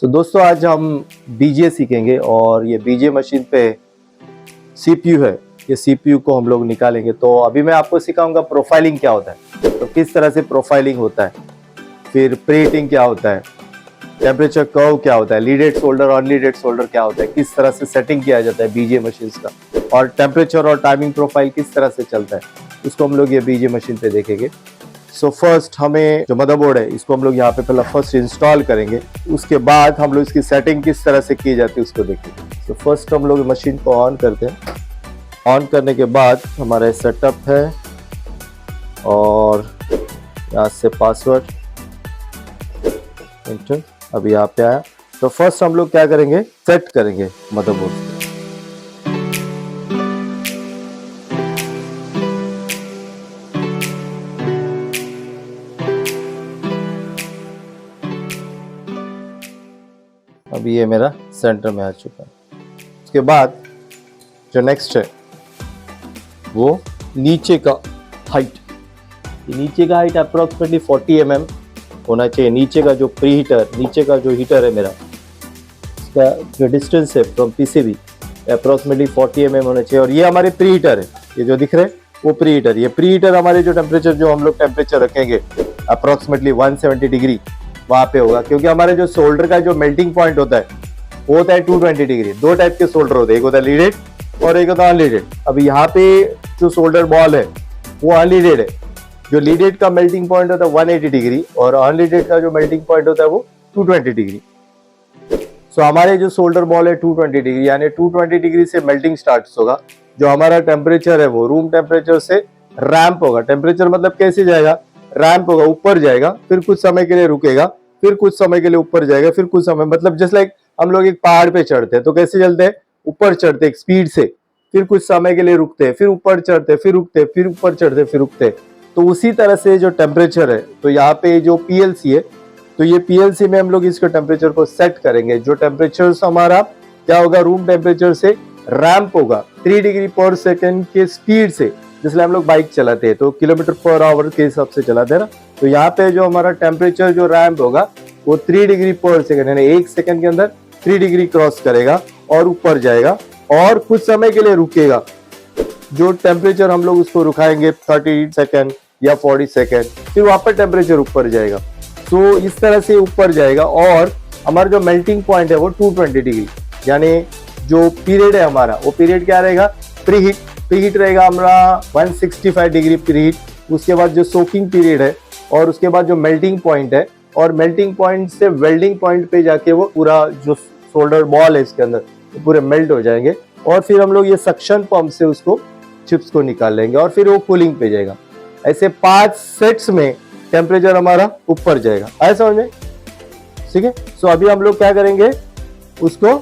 दोस्तों आज हम बीजे सीखेंगे और ये बीजे मशीन पे सीपीयू है, ये सीपीयू को हम लोग निकालेंगे। तो अभी मैं आपको सिखाऊंगा प्रोफाइलिंग क्या होता है, तो किस तरह से प्रोफाइलिंग होता है, फिर प्रीहीटिंग क्या होता है, टेम्परेचर कर्व क्या होता है, लीडेड सोल्डर अनलीडेड सोल्डर क्या होता है, किस तरह से सेटिंग किया जाता है बीजे मशीन का, और टेम्परेचर और टाइमिंग प्रोफाइल किस तरह से चलता है, उसको हम लोग ये बीजे मशीन पे देखेंगे। फर्स्ट हमें जो मदरबोर्ड है इसको हम लोग यहाँ पे पहला फर्स्ट इंस्टॉल करेंगे, उसके बाद हम लोग इसकी सेटिंग किस तरह से की जाती है उसको देखेंगे। फर्स्ट हम लोग मशीन को ऑन करते हैं। ऑन करने के बाद हमारा सेटअप है और यहाँ से पासवर्ड एंटर, अभी यहाँ पे आया। तो फर्स्ट हम लोग क्या करेंगे, सेट करेंगे मदरबोर्ड। अभी ये मेरा सेंटर में आ चुका है। उसके बाद जो नेक्स्ट है वो नीचे का हाइट, नीचे का हाइट अप्रोक्सीमेटली 40 mm होना चाहिए। नीचे का जो प्री हीटर, नीचे का जो हीटर है मेरा, इसका जो डिस्टेंस है फ्रॉम पीसीबी अप्रोक्सीमेटली 40 mm होना चाहिए। और ये हमारे प्री हीटर है, ये जो दिख रहे हैं वो प्री हीटर। ये प्री हीटर हमारे जो टेम्परेचर, जो हम लोग टेम्परेचर रखेंगे अप्रोक्सीमेटली 170 डिग्री वहाँ पे होगा, क्योंकि हमारे जो सोल्डर का जो मेल्टिंग पॉइंट होता है वो होता है 220 डिग्री। दो टाइप के सोल्डर होते हैं, एक होता है लीडेड और एक होता है अनलीडेड। अभी यहाँ पे जो सोल्डर बॉल है वो अनलीडेड है। जो लीडेड का मेल्टिंग पॉइंट होता है 180 डिग्री और अनलीडेड का जो मेल्टिंग पॉइंट होता है वो 220 डिग्री। सो हमारे जो सोल्डर बॉल है 220 डिग्री, यानी 220 डिग्री से मेल्टिंग स्टार्ट होगा। जो हमारा टेम्परेचर है वो रूम टेम्परेचर से रैंप होगा। टेम्परेचर मतलब कैसे जाएगा, रैंप होगा, ऊपर जाएगा, फिर कुछ समय के लिए रुकेगा, फिर कुछ समय के लिए ऊपर जाएगा, फिर कुछ समय, मतलब जस्ट लाइक हम लोग एक पहाड़ पे चढ़ते हैं तो कैसे चलते हैं, ऊपर चढ़ते हैं स्पीड से, फिर कुछ समय के लिए रुकते हैं, फिर ऊपर चढ़ते, फिर रुकते, फिर ऊपर चढ़ते, फिर रुकते। तो उसी तरह से जो टेम्परेचर है, तो यहाँ पे जो पीएलसी है, तो ये पीएलसी में हम लोग इसके टेम्परेचर को सेट करेंगे। जो टेम्परेचर हमारा क्या होगा, रूम टेम्परेचर से रैंप होगा 3 डिग्री पर सेकेंड के स्पीड से। जिसलिए हम लोग बाइक चलाते हैं तो किलोमीटर पर आवर के हिसाब से चलाते हैं ना। तो यहाँ पे जो हमारा टेम्परेचर जो रैंप होगा वो 3 डिग्री पर सेकेंड, यानी 1 सेकेंड के अंदर 3 डिग्री क्रॉस करेगा और ऊपर जाएगा और कुछ समय के लिए रुकेगा। जो टेम्परेचर हम लोग उसको रुकाएंगे 30 सेकेंड या 40 सेकेंड, फिर वापस टेम्परेचर ऊपर जाएगा। तो इस तरह से ऊपर जाएगा और हमारा जो मेल्टिंग पॉइंट है वो 220 डिग्री, यानी जो पीरियड है हमारा वो पीरियड क्या रहेगा, प्री हीट रहेगा हमारा 165 डिग्री प्री हीट। उसके बाद जो सोकिंग पीरियड है और उसके बाद जो मेल्टिंग पॉइंट है, और मेल्टिंग पॉइंट से वेल्डिंग पॉइंट पे जाके वो पूरा जो सोल्डर बॉल है इसके अंदर वो पूरे मेल्ट हो जाएंगे। और फिर हम लोग ये सक्शन पंप से उसको चिप्स को निकाल लेंगे और फिर वो कूलिंग पे जाएगा। ऐसे 5 सेट्स में टेम्परेचर हमारा ऊपर जाएगा। आए समझ में, ठीक है। सो अभी हम लोग क्या करेंगे, उसको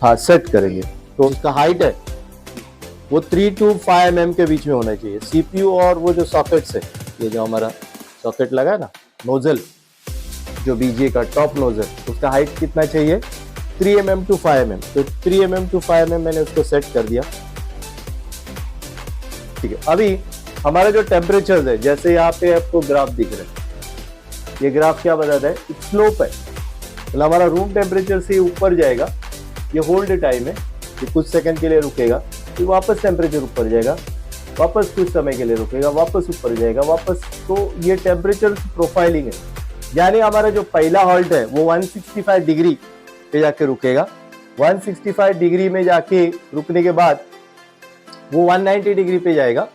सेट करेंगे। तो उसका हाइट है वो 3 to 5 mm के बीच में होना चाहिए। सीपीयू और वो जो सॉकेट्स है, ये जो हमारा सॉकेट लगा है ना, नोजल जो बीजे का टॉप नोजल, उसका हाइट कितना चाहिए, 3 mm to 5 mm। तो 3 mm to 5 mm मैंने उसको सेट कर दिया, ठीक है। अभी हमारा जो टेम्परेचर है, जैसे यहाँ पे आपको ग्राफ दिख रहा है, ये ग्राफ क्या बताता है, स्लोप है। मतलब हमारा रूम टेम्परेचर से ऊपर जाएगा, ये होल्ड टाइम है, ये कुछ सेकंड के लिए रुकेगा, फिर वापस टेम्परेचर ऊपर जाएगा, वापस कुछ समय के लिए रुकेगा, वापस ऊपर जाएगा, वापस। तो ये टेम्परेचर प्रोफाइलिंग है। यानी हमारा जो पहला हॉल्ट है वो 165 डिग्री पे जाके रुकेगा। 165 डिग्री में जाके रुकने के बाद वो 190 डिग्री पे जाएगा,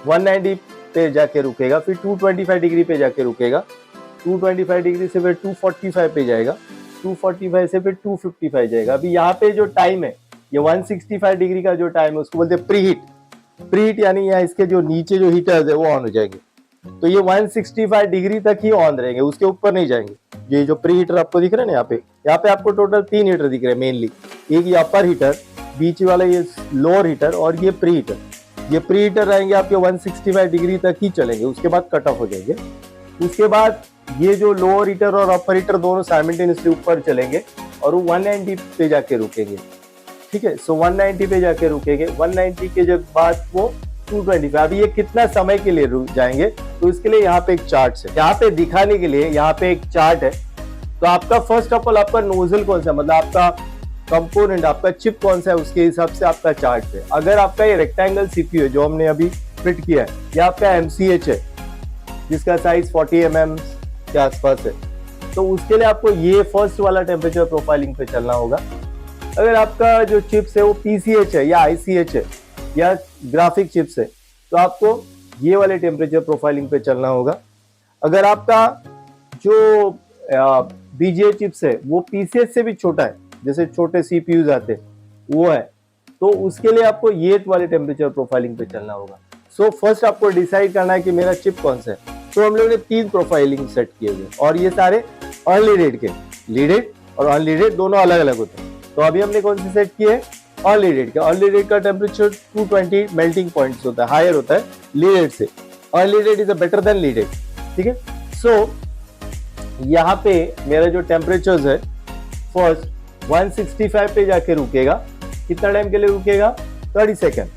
190 पे जाके रुकेगा, फिर 225 डिग्री पे जाके रुकेगा, 225 डिग्री से फिर 245 पे जाएगा, 245 से फिर 255 जाएगा। अभी यहाँ पे जो टाइम है, ये 165 डिग्री का जो टाइम है उसको बोलते हैं प्री हीट। प्री हीट यानी यहाँ इसके जो नीचे जो हीटर्स है वो ऑन हो जाएंगे। तो ये 165 डिग्री तक ही ऑन रहेंगे, उसके ऊपर नहीं जाएंगे। ये जो प्री हीटर आपको दिख रहा है ना, यहाँ पे आपको टोटल 3 हीटर दिख रहे हैं मेनली। एक ये अपर हीटर, बीच वाला ये लोअर हीटर और ये प्री हीटर। ये प्री हीटर रहेंगे आपके 165 डिग्री तक ही चलेंगे, उसके बाद कट ऑफ हो जाएंगे। उसके बाद ये जो लोअर हीटर और अपर हीटर दोनों साइमल्टेनियसली ऊपर चलेंगे और वो 190 पे जाके रुकेंगे, ठीक है। सो 190 पे जाके रुकेंगे, 190 के जब बाद वो 225। अभी ये कितना समय के लिए रुक जाएंगे, तो इसके लिए यहाँ पे एक चार्ट है, यहाँ पे दिखाने के लिए यहाँ पे एक चार्ट है। तो तो आपका फर्स्ट ऑफ ऑल आपका नोजल कौन सा, मतलब आपका कंपोनेंट, आपका चिप कौन सा है, उसके हिसाब से आपका चार्ट है। अगर आपका ये रेक्टेंगल सीपीयू है जो हमने अभी फिट किया है, या आपका एमसीएच है जिसका साइज 40 mm के आसपास है, तो उसके लिए आपको ये फर्स्ट वाला टेम्परेचर प्रोफाइलिंग पे चलना होगा। अगर आपका जो चिप्स है वो पीसीएच है या आईसीएच है या ग्राफिक चिप्स है, तो आपको ये वाले टेम्परेचर प्रोफाइलिंग पे चलना होगा। अगर आपका जो बीजीए चिप्स है वो पीसीएच से भी छोटा है, जैसे छोटे सीपीयूज आते हैं वो है, तो उसके लिए आपको ये वाले टेम्परेचर प्रोफाइलिंग पे चलना होगा। सो फर्स्ट आपको डिसाइड करना है कि मेरा चिप कौन सा है। तो हम लोगों ने 3 प्रोफाइलिंग सेट किए हुए और ये सारे अनलीडेड के, लीडेड और अनलीडेड दोनों अलग अलग होते हैं। तो अभी हमने कौन सी सेट किए, अनलीडेड का। अनलीडेड का टेम्परेचर 220 मेल्टिंग पॉइंट्स होता है, हायर होता है लीडेड से। Unleaded is better than leaded, ठीक है। सो यहाँ पे मेरा जो टेम्परेचर है फर्स्ट 165 पे जाके रुकेगा। कितना टाइम के लिए रुकेगा, 30 सेकेंड।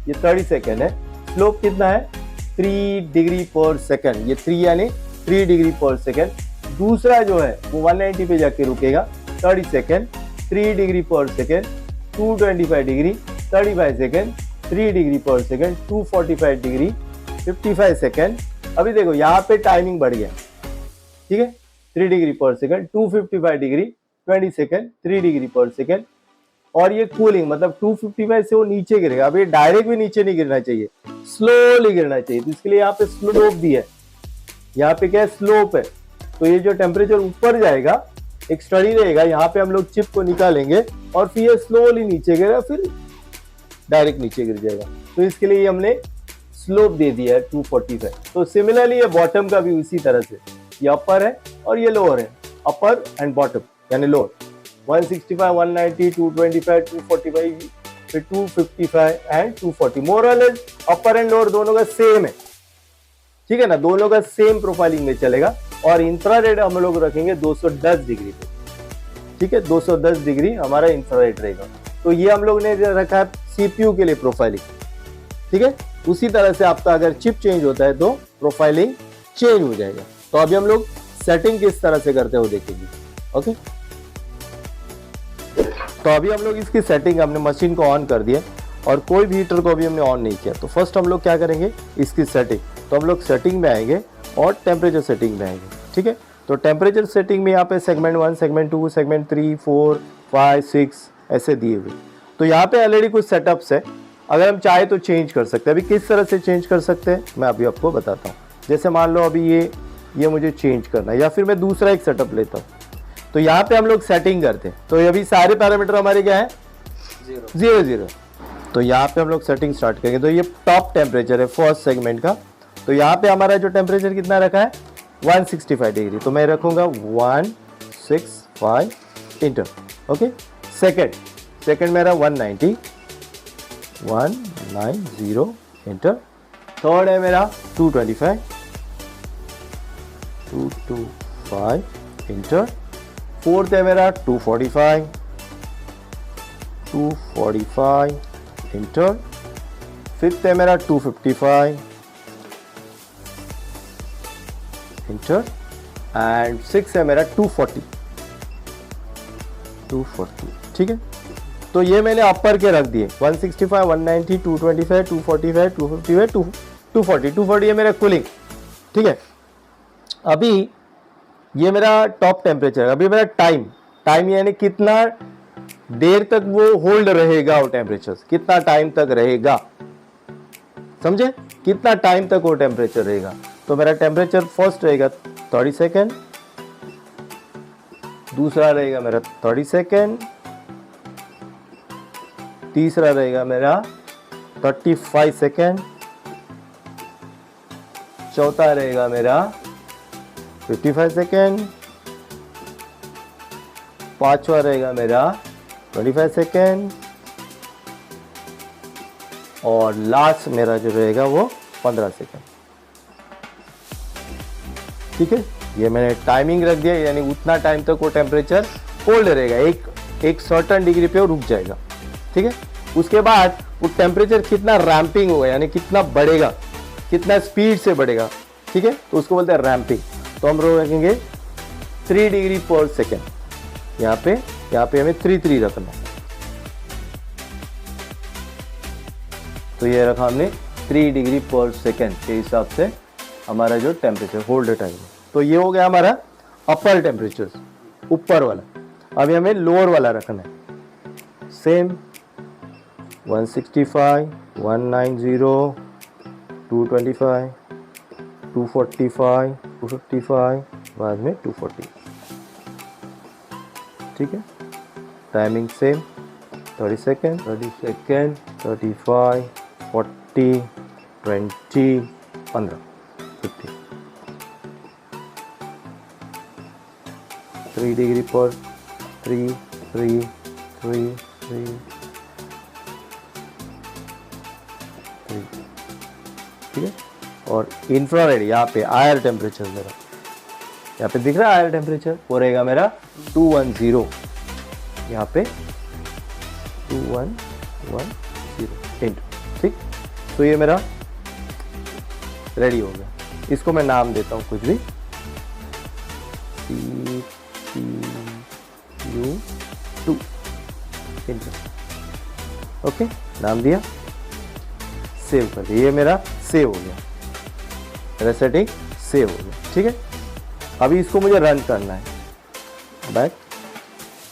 ये 30 सेकेंड है। स्लोप कितना है, 3 डिग्री पर सेकेंड। ये 3 यानी 3 डिग्री पर सेकेंड। दूसरा जो है वो 190 पे जाके रुकेगा, 30 सेकेंड, 3 डिग्री पर सेकेंड, 225 डिग्री, 35 सेकेंड, 3 डिग्री पर सेकेंड, 245 डिग्री, 55 सेकेंड। अभी देखो यहाँ पे टाइमिंग बढ़ गया, ठीक है। 3 डिग्री पर सेकेंड, 255 डिग्री, 20 सेकेंड, 3 डिग्री पर सेकेंड। और ये कूलिंग मतलब 255 से वो नीचे गिरेगा। अब ये डायरेक्ट भी नीचे नहीं गिरना चाहिए, स्लोली गिरना चाहिए। तो इसके लिए यहाँ पे स्लोप भी है, यहाँ पे क्या है, स्लोप है। तो ये जो टेम्परेचर ऊपर जाएगा, एक स्टडी रहेगा, यहाँ पे हम लोग चिप को निकालेंगे और फिर ये स्लोली नीचे गिरेगा, फिर डायरेक्ट नीचे गिर जाएगा। तो इसके लिए हमने स्लोप दे दिया है 245। तो सिमिलरली ये बॉटम का भी उसी तरह से, ये अपर है और ये लोअर है, अपर एंड बॉटम यानी लोअर। 165, 190, 225, 245, फिर 255 एंड 240। मोर और लेस अपर एंड लोअर दोनों का सेम है, ठीक है ना, दोनों का सेम प्रोफाइलिंग में चलेगा। और इंफ्रारेड हम लोग रखेंगे 210 डिग्री पे, ठीक है, 210 डिग्री हमारा इंफ्रारेड रहेगा। तो ये हम लोग ने रखा है सीपीयू के लिए प्रोफाइलिंग, ठीक है। उसी तरह से आपका अगर चिप चेंज होता है तो प्रोफाइलिंग चेंज हो जाएगा। तो अभी हम लोग सेटिंग किस तरह से करते हो देखेंगे, ओके। तो अभी हम लोग इसकी सेटिंग, हमने मशीन को ऑन कर दिया और कोई भी हीटर को अभी हमने ऑन नहीं किया। तो फर्स्ट हम लोग क्या करेंगे, इसकी सेटिंग। तो हम लोग सेटिंग में आएंगे और टेम्परेचर सेटिंग में आएंगे, ठीक है। तो टेम्परेचर सेटिंग में यहाँ पे सेगमेंट 1, सेगमेंट 2, सेगमेंट 3, 4, 5, 6 ऐसे दिए हुए। तो यहाँ पे ऑलरेडी कुछ सेटअप्स है, अगर हम चाहे तो चेंज कर सकते हैं। अभी किस तरह से चेंज कर सकते हैं मैं अभी आपको बताता हूँ। जैसे मान लो अभी ये मुझे चेंज करना है, या फिर मैं दूसरा एक सेटअप लेता हूँ। तो यहाँ पे हम लोग सेटिंग करते हैं। तो अभी सारे पैरामीटर हमारे क्या है, 0। तो यहाँ पे हम लोग सेटिंग स्टार्ट करेंगे। तो ये टॉप टेम्परेचर है फर्स्ट सेगमेंट का। तो यहाँ पे हमारा जो टेम्परेचर कितना रखा है, 165 डिग्री। तो मैं रखूंगा 165 इंटर, ओके। सेकेंड मेरा 190 इंटर। थर्ड है मेरा 225 इंटर। फोर्थ है मेरा 245 इंटर। फिफ्थ है मेरा 255 इंटर। एंड सिक्स है मेरा 240, ठीक है। तो ये मैंने अपर के रख दिए 165, 190, 225, 245, 255, 240 ये मेरा कूलिंग, ठीक है। अभी ये मेरा टॉप टेम्परेचर। अभी मेरा टाइम यानी कितना देर तक वो होल्ड रहेगा, वो टेम्परेचर कितना टाइम तक रहेगा, समझे, कितना टाइम तक वो टेम्परेचर रहेगा। तो मेरा टेम्परेचर फर्स्ट रहेगा 30 सेकेंड, दूसरा रहेगा मेरा 30 सेकेंड, तीसरा रहेगा मेरा 35 सेकेंड, चौथा रहेगा मेरा 55 सेकेंड, पांचवा रहेगा मेरा 25 सेकेंड और लास्ट मेरा जो रहेगा वो 15 सेकेंड, ठीक है। ये मैंने टाइमिंग रख दिया, यानी उतना टाइम तक वो टेम्परेचर होल्ड रहेगा, एक सर्टेन डिग्री पे वो रुक जाएगा, ठीक है। उसके बाद वो टेम्परेचर कितना रैंपिंग होगा, यानी कितना बढ़ेगा, कितना स्पीड से बढ़ेगा, ठीक है, तो उसको बोलते हैं रैंपिंग। तो हम लोग रखेंगे 3 डिग्री पर सेकेंड, यहाँ पे हमें 3 रखना है। तो ये रखा हमने 3 डिग्री पर सेकेंड के हिसाब से हमारा जो टेम्परेचर होल्ड टाइम। तो ये हो गया हमारा अपर टेम्परेचर, ऊपर वाला। अभी हमें लोअर वाला रखना है। सेम 165, 190, 225, 245, 255, बाद में 240। ठीक है, टाइमिंग सेम 30 सेकेंड, 35, 40, 20, 15, 50। 3 डिग्री पर 3, 3, 3, 3, 3। ठीक है, और इंफ्रारेड यहाँ पे आयर टेम्परेचर मेरा यहाँ पे दिख रहा है। आयर टेम्परेचर वो रहेगा मेरा 210, यहाँ पे 2110 ठीक। तो ये मेरा रेडी हो गया। इसको मैं नाम देता हूँ कुछ भी, CPU2 ओके, नाम दिया, सेव कर दिया। ये मेरा सेव हो गया, मेरा सेटिंग सेव हो गया। ठीक है, अभी इसको मुझे रन करना है, बैक,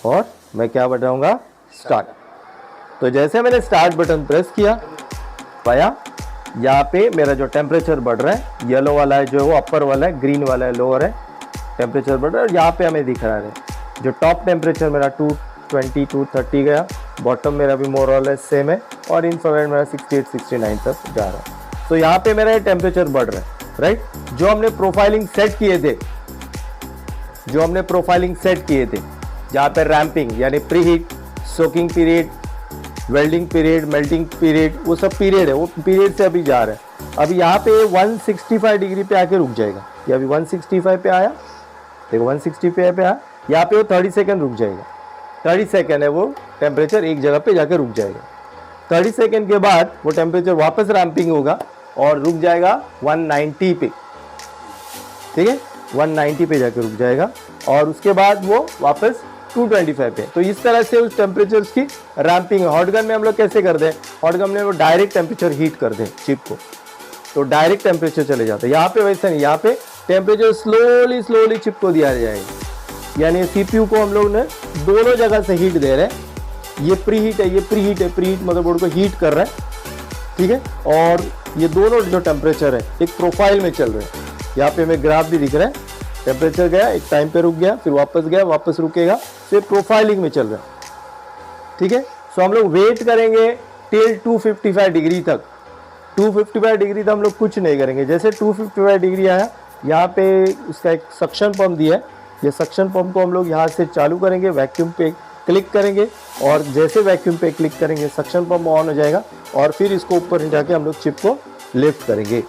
और मैं क्या बताऊंगा, स्टार्ट। तो जैसे मैंने स्टार्ट बटन प्रेस किया, पाया यहाँ पे मेरा जो टेम्परेचर बढ़ रहा है, येलो वाला है जो वो अपर वाला है, ग्रीन वाला है लोअर है, टेम्परेचर बढ़ रहा है। और यहाँ पे हमें दिख रहा है जो टॉप टेम्परेचर मेरा 220, 230 गया, बॉटम मेरा भी मोर और लेस सेम है, और इंफ्रारेड मेरा 68, 69 तक जा रहा है। तो यहाँ पे मेरा ये टेम्परेचर बढ़ रहा है, राइट। जो हमने प्रोफाइलिंग सेट किए थे, जहाँ पे रैम्पिंग यानी pre heat, soaking period, welding period, melting period, वो सब पीरियड है, वो पीरियड से अभी जा रहा है। अभी यहाँ पे 165 डिग्री पे आके रुक जाएगा। ये अभी 165 पे आया, देखो 160 पे आया, यहाँ पे वो 30 सेकेंड रुक जाएगा। 30 सेकेंड है वो टेम्परेचर एक जगह पे जाके रुक जाएगा। 30 सेकेंड के बाद वो टेम्परेचर वापस रैम्पिंग होगा और रुक जाएगा 190 पे। ठीक है, 190 पे जाके रुक जाएगा, और उसके बाद वो वापस 225 पे। तो इस तरह से उस टेम्परेचर की रैम्पिंग है। हॉटगन में हम लोग कैसे करते हैं, हॉटगन में वो डायरेक्ट टेम्परेचर हीट कर दें चिप को, तो डायरेक्ट टेम्परेचर चले जाते हैं। यहाँ पे वैसे नहीं, यहाँ पे टेम्परेचर स्लोली चिप को दिया जाएगा। यानी CPU को हम लोग ने दोनों जगह से हीट दे रहे हैं। ये प्री हीट है, ये प्री हीट मदरबोर्ड को हीट कर रहा है। ठीक है, और ये दोनों जो टेम्परेचर है एक प्रोफाइल में चल रहे हैं। यहाँ पे हमें ग्राफ भी दिख रहा है, टेम्परेचर गया, एक टाइम पे रुक गया, फिर वापस गया, वापस रुकेगा, फिर प्रोफाइलिंग में चल रहा है। ठीक है, सो हम लोग वेट करेंगे टिल 255 डिग्री तक। 255 डिग्री तक हम लोग कुछ नहीं करेंगे। जैसे 255 डिग्री आया, यहाँ पे उसका एक सक्शन पंप दिया है, ये सक्शन पंप को हम लोग यहाँ से चालू करेंगे, वैक्यूम पे क्लिक करेंगे, और जैसे वैक्यूम पे क्लिक करेंगे सक्शन पंप ऑन हो जाएगा, और फिर इसको ऊपर जाके हम लोग चिप को लिफ्ट करेंगे।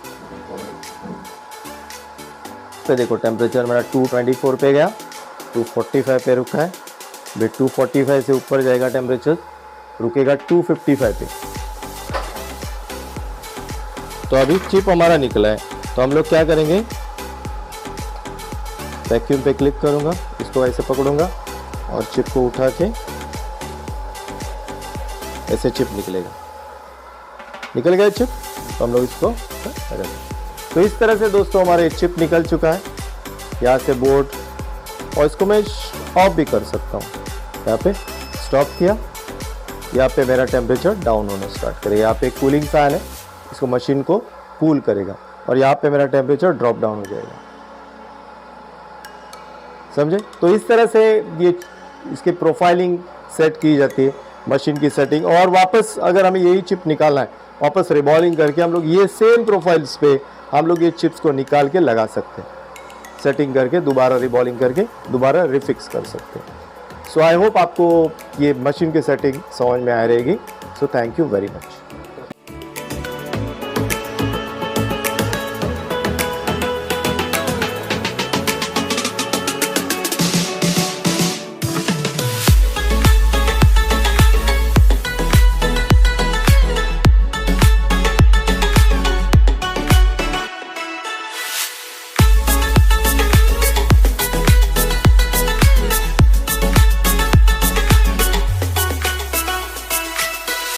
तो देखो टेम्परेचर मेरा 224 पे गया, 245 पे रुका है, फिर 245 से ऊपर जाएगा टेम्परेचर, रुकेगा 255 पे। तो अभी चिप हमारा निकला है, तो हम लोग क्या करेंगे, वैक्यूम पे क्लिक करूंगा, इसको ऐसे पकड़ूंगा और चिप को उठा के ऐसे चिप निकलेगा, निकल गया चिप। तो हम लोग इसको तो इस तरह से दोस्तों हमारे चिप निकल चुका है यहाँ से बोर्ड, और इसको मैं ऑफ भी कर सकता हूँ। यहाँ पे स्टॉप किया, यहाँ पे मेरा टेम्परेचर डाउन होना स्टार्ट करेगा। यहाँ पे कूलिंग फैन है, इसको मशीन को कूल करेगा, और यहाँ पे मेरा टेम्परेचर ड्रॉप डाउन हो जाएगा। समझे? तो इस तरह से ये इसकी प्रोफाइलिंग सेट की जाती है, मशीन की सेटिंग। और वापस अगर हमें यही चिप निकालना है, वापस रिबॉलिंग करके हम लोग ये सेम प्रोफाइल्स पे हम लोग ये चिप्स को निकाल के लगा सकते हैं, सेटिंग करके दोबारा रिबॉलिंग करके दोबारा रिफिक्स कर सकते हैं। सो आई होप आपको ये मशीन की सेटिंग समझ में आ रहेगी। So thank you very much.